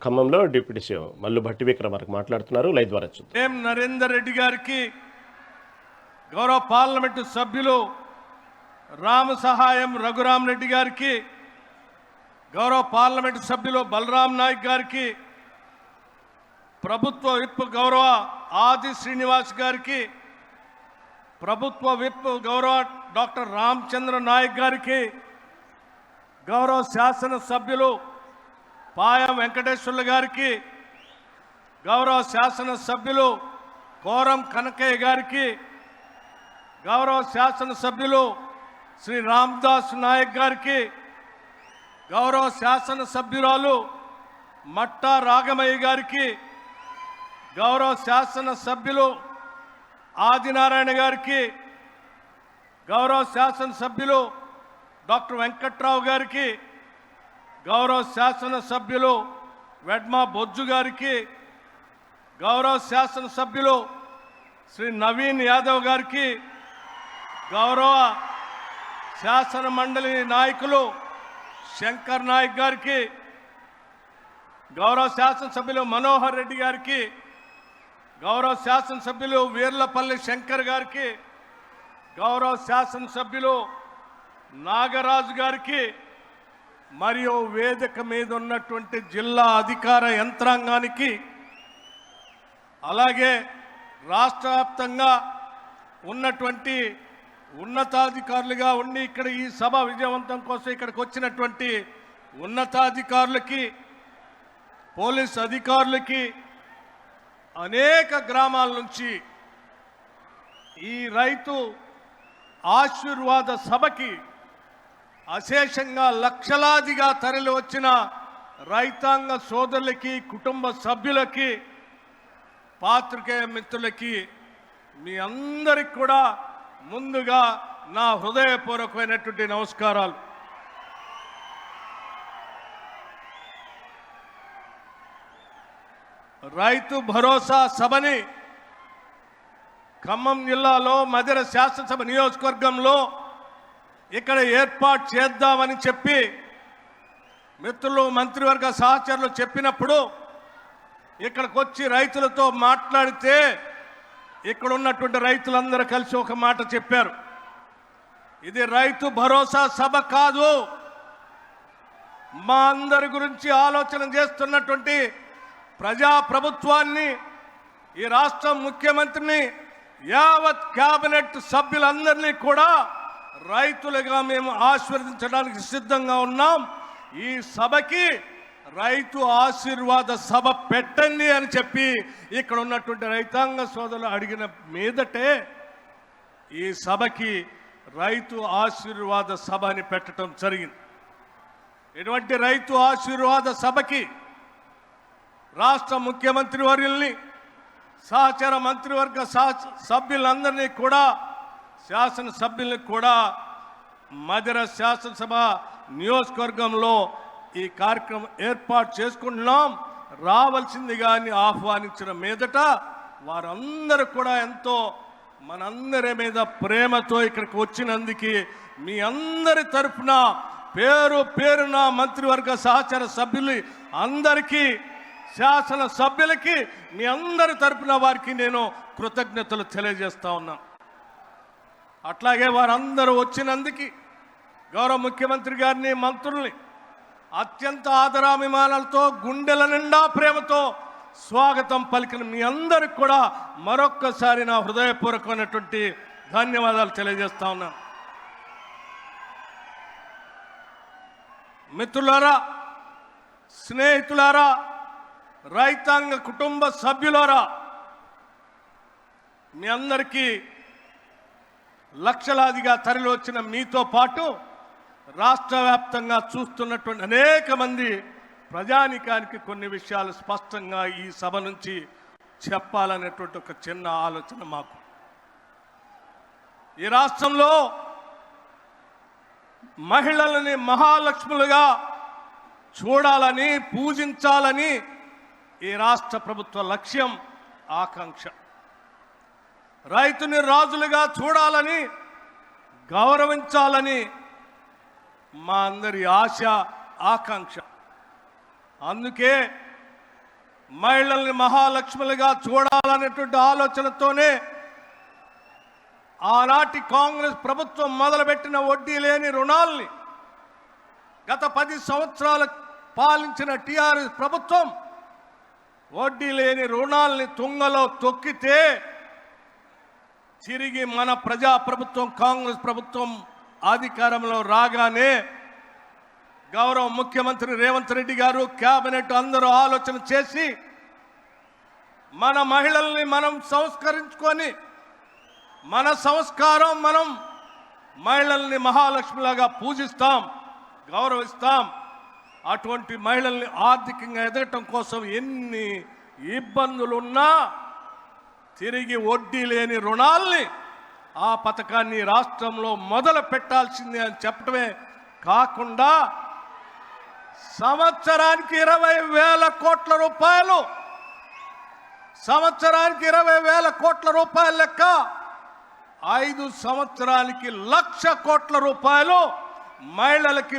ఖమ్మంలో deputy CM Mallu Bhatti Vikramarka మాట్లాడుతున్నారు. Live ద్వారా చూద్దాం. ఎం నరేందర్ రెడ్డి గారికి, గౌరవ పార్లమెంటు సభ్యులు రామ సహాయం రఘురామ్ రెడ్డి గారికి, గౌరవ పార్లమెంటు సభ్యులు బలరాం నాయక్ గారికి, ప్రభుత్వ విప్ గౌరవ ఆది శ్రీనివాస్ గారికి, ప్రభుత్వ విప్ గౌరవ డాక్టర్ రామచంద్ర నాయక్ గారికి, గౌరవ శాసన సభ్యులు పాయ వెంకటేశ్వర్ల గారికి, గౌరవ శాసన సభ్యులు కోరం కనకయ్య గారికి, గౌరవ శాసన సభ్యులు శ్రీ రామ్దాస్ నాయక్ గారికి, గౌరవ శాసన సభ్యురాలు మట్టా రాగమయ్య గారికి, గౌరవ శాసన సభ్యులు ఆదినారాయణ గారికి, గౌరవ శాసన సభ్యులు డాక్టర్ వెంకట్రావు గారికి, గౌరవ శాసన సభ్యులు వెడ్మా బొజ్జు గారికి, గౌరవ శాసన సభ్యులు శ్రీ నవీన్ యాదవ్ గారికి, గౌరవ శాసన మండలి నాయకులు శంకర్ నాయక్ గారికి, గౌరవ శాసనసభ్యులు మనోహర్ రెడ్డి గారికి, గౌరవ శాసనసభ్యులు వీర్లపల్లి శంకర్ గారికి, గౌరవ శాసనసభ్యులు నాగరాజు గారికి, మరియు వేదిక మీద ఉన్నటువంటి జిల్లా అధికార యంత్రాంగానికి, అలాగే రాష్ట్ర వ్యాప్తంగా ఉన్నటువంటి ఉన్నతాధికారులుగా ఉండి ఇక్కడ ఈ సభ విజయవంతం కోసం ఇక్కడికి వచ్చినటువంటి ఉన్నతాధికారులకి, పోలీస్ అధికారులకి, అనేక గ్రామాల నుంచి ఈ రైతు ఆశీర్వాద సభకి అశేషంగా లక్షలాదిగా తరలి వచ్చిన రైతాంగ సోదరులకి, కుటుంబ సభ్యులకి, పాత్రికేయ మిత్రులకి, మీ అందరికి కూడా ముందుగా నా హృదయపూర్వకమైనటువంటి నమస్కారాలు. రైతు భరోసా సభని ఖమ్మం జిల్లాలో మధిర శాసనసభ నియోజకవర్గంలో ఇక్కడ ఏర్పాటు చేద్దామని చెప్పి మిత్రులు, మంత్రివర్గ సహచరులు చెప్పినప్పుడు ఇక్కడికి వచ్చి రైతులతో మాట్లాడితే ఇక్కడ ఉన్నటువంటి రైతులందరూ కలిసి ఒక మాట చెప్పారు. ఇది రైతు భరోసా సభ కాదు, మా అందరి గురించి ఆలోచన చేస్తున్నటువంటి ప్రజా ప్రభుత్వాన్ని, ఈ రాష్ట్ర ముఖ్యమంత్రిని, యావత్ కేబినెట్ సభ్యులందరినీ కూడా రైతులుగా మేము ఆశీర్వదించడానికి సిద్ధంగా ఉన్నాం. ఈ సభకి రైతు ఆశీర్వాద సభ పెట్టండి అని చెప్పి ఇక్కడ ఉన్నటువంటి రైతాంగ సోదరులు అడిగిన మీదటే ఈ సభకి రైతు ఆశీర్వాద సభ అని పెట్టడం జరిగింది. ఇటువంటి రైతు ఆశీర్వాద సభకి రాష్ట్ర ముఖ్యమంత్రి వర్యుల్ని, సహచర మంత్రివర్గ సభ్యులందరినీ కూడా, శాసనసభ్యుల్ని కూడా మధిర శాసనసభ నియోజకవర్గంలో ఈ కార్యక్రమం ఏర్పాటు చేసుకుంటున్నాం. రావాల్సింది కానీ ఆహ్వానించిన మీదట వారందరూ కూడా ఎంతో మనందరి మీద ప్రేమతో ఇక్కడికి వచ్చినందుకు మీ అందరి తరఫున పేరు పేరున మంత్రివర్గ సహచర సభ్యులు అందరికీ, శాసన సభ్యులకి, మీ అందరి తరఫున వారికి నేను కృతజ్ఞతలు తెలియజేస్తా ఉన్నాను. అట్లాగే వారందరూ వచ్చినందుకు గౌరవ ముఖ్యమంత్రి గారిని, మంత్రుల్ని అత్యంత ఆదరాభిమానాలతో, గుండెల నిండా ప్రేమతో స్వాగతం పలికిన మీ అందరికి కూడా మరొక్కసారి నా హృదయపూర్వకమైనటువంటి ధన్యవాదాలు తెలియజేస్తా ఉన్నాను. మిత్రులారా, స్నేహితులారా, రైతాంగ కుటుంబ సభ్యులారా, మీ అందరికీ లక్షలాదిగా తరలి వచ్చిన మీతో పాటు రాష్ట్ర వ్యాప్తంగా చూస్తున్నటువంటి అనేక మంది ప్రజానికానికి కొన్ని విషయాలు స్పష్టంగా ఈ సభ నుంచి చెప్పాలనేటువంటి ఒక చిన్న ఆలోచన మాకు. ఈ రాష్ట్రంలో మహిళలని మహాలక్ష్ములుగా చూడాలని, పూజించాలని ఈ రాష్ట్ర ప్రభుత్వ లక్ష్యం, ఆకాంక్ష. రైతుని రాజులుగా చూడాలని, గౌరవించాలని మా అందరి ఆశ, ఆకాంక్ష. అందుకే మహిళల్ని మహాలక్ష్ములుగా చూడాలనేటువంటి ఆలోచనతోనే ఆనాటి కాంగ్రెస్ ప్రభుత్వం మొదలుపెట్టిన వడ్డీ లేని రుణాల్ని గత 10 సంవత్సరాలు పాలించిన టీఆర్ఎస్ ప్రభుత్వం వడ్డీ లేని రుణాల్ని తుంగలో తొక్కితే తిరిగి మన ప్రజాప్రభుత్వం కాంగ్రెస్ ప్రభుత్వం అధికారంలో రాగానే గౌరవ ముఖ్యమంత్రి రేవంత్ రెడ్డి గారు కేబినెట్ అందరూ ఆలోచన చేసి మన మహిళల్ని మనం సంస్కరించుకొని మన సంస్కారం మనం మహిళల్ని మహాలక్ష్మిలాగా పూజిస్తాం, గౌరవిస్తాం. అటువంటి మహిళల్ని ఆర్థికంగా ఎదగటం కోసం ఎన్ని ఇబ్బందులున్నా తిరిగి వడ్డీ లేని రుణాల్ని ఆ పథకాన్ని రాష్ట్రంలో మొదలు పెట్టాల్సిందే అని చెప్పడమే కాకుండా సంవత్సరానికి 20,000 కోట్ల రూపాయలు, సంవత్సరానికి 20,000 కోట్ల రూపాయల లెక్క 5 సంవత్సరాలకి 1,00,000 కోట్ల రూపాయలు మహిళలకి